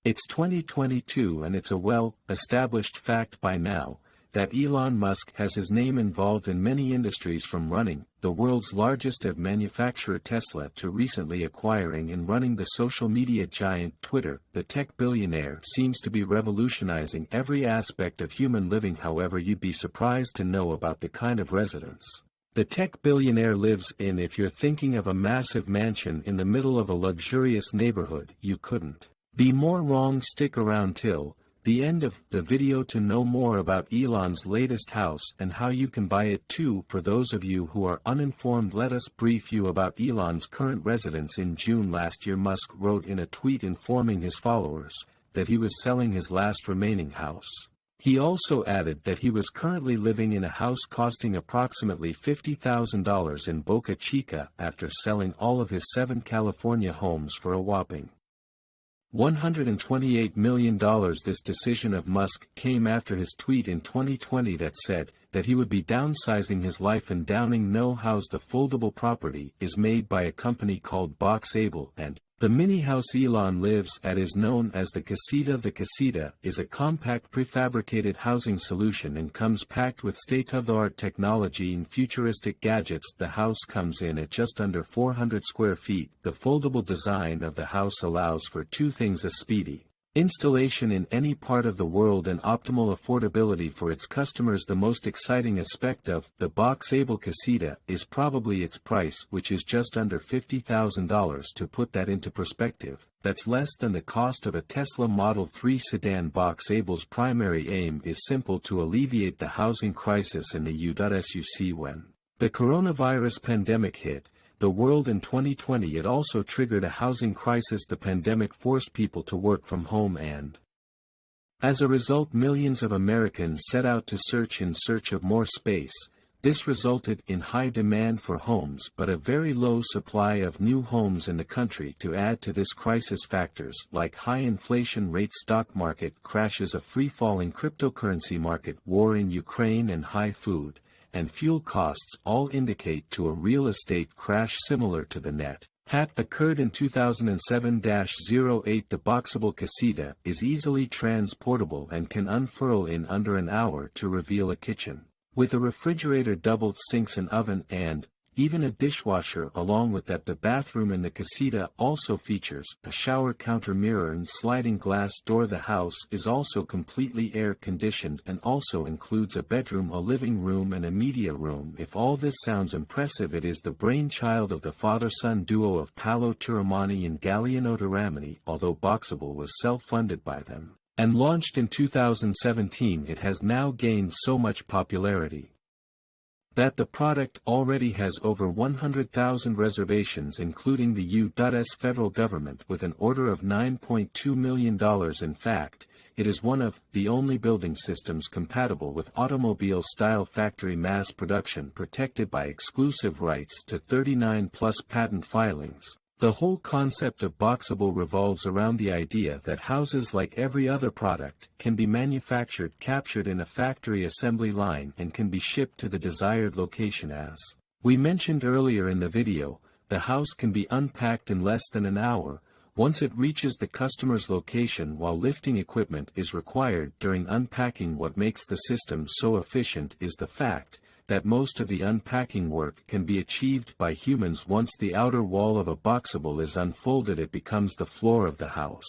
It's 2022 and it's a well-established fact by now that Elon Musk has his name involved in many industries, from running the world's largest EV manufacturer Tesla to recently acquiring and running the social media giant Twitter. The tech billionaire seems to be revolutionizing every aspect of human living. However, you'd be surprised to know about the kind of residence the tech billionaire lives in. If you're thinking of a massive mansion in the middle of a luxurious neighborhood, you couldn't be more wrong. Stick around till the end of the video to know more about Elon's latest house and how you can buy it too. For those of you who are uninformed, let us brief you about Elon's current residence. In June last year, Musk wrote in a tweet informing his followers that he was selling his last remaining house. He also added that he was currently living in a house costing approximately $50,000 in Boca Chica after selling all of his 7 California homes for a whopping $128 million. This decision of Musk came after his tweet in 2020 that said that he would be downsizing his life and downing no house. The foldable property is made by a company called Boxable, and the mini house Elon lives at is known as the Casita. The Casita is a compact prefabricated housing solution and comes packed with state-of-the-art technology and futuristic gadgets. The house comes in at just under 400 square feet. The foldable design of the house allows for two things: a speedy installation in any part of the world and optimal affordability for its customers. The most exciting aspect of the Boxable Casita is probably its price, which is just under $50,000. To put that into perspective, that's less than the cost of a Tesla Model 3 sedan. Boxable's primary aim is simple: to alleviate the housing crisis in the U.S. When the coronavirus pandemic hit the world in 2020, it also triggered a housing crisis. The pandemic forced people to work from home, and as a result, millions of Americans set out to search of more space. This resulted in high demand for homes but a very low supply of new homes in the country. To add to this crisis, factors like high inflation rate, stock market crashes, a free-falling cryptocurrency market, war in Ukraine, and high food and fuel costs all indicate to a real estate crash similar to the net hat occurred in 2007-08. The Boxable Casita is easily transportable and can unfurl in under an hour to reveal a kitchen with a refrigerator, double sinks, an oven, and even a dishwasher. Along with that, the bathroom in the Casita also features a shower, counter, mirror, and sliding glass door. The house is also completely air conditioned and also includes a bedroom, a living room, and a media room. If all this sounds impressive, it is the brainchild of the father-son duo of Paolo Tiramani and Galliano Tiramani. Although Boxable was self-funded by them and launched in 2017, it has now gained so much popularity that the product already has over 100,000 reservations, including the U.S. federal government, with an order of $9.2 million. In fact, it is one of the only building systems compatible with automobile-style factory mass production, protected by exclusive rights to 39+ patent filings. The whole concept of Boxable revolves around the idea that houses, like every other product, can be manufactured, captured in a factory assembly line, and can be shipped to the desired location. As we mentioned earlier in the video, the house can be unpacked in less than an hour once it reaches the customer's location, while lifting equipment is required during unpacking. What makes the system so efficient is the fact that most of the unpacking work can be achieved by humans. Once the outer wall of a Boxable is unfolded, it becomes the floor of the house.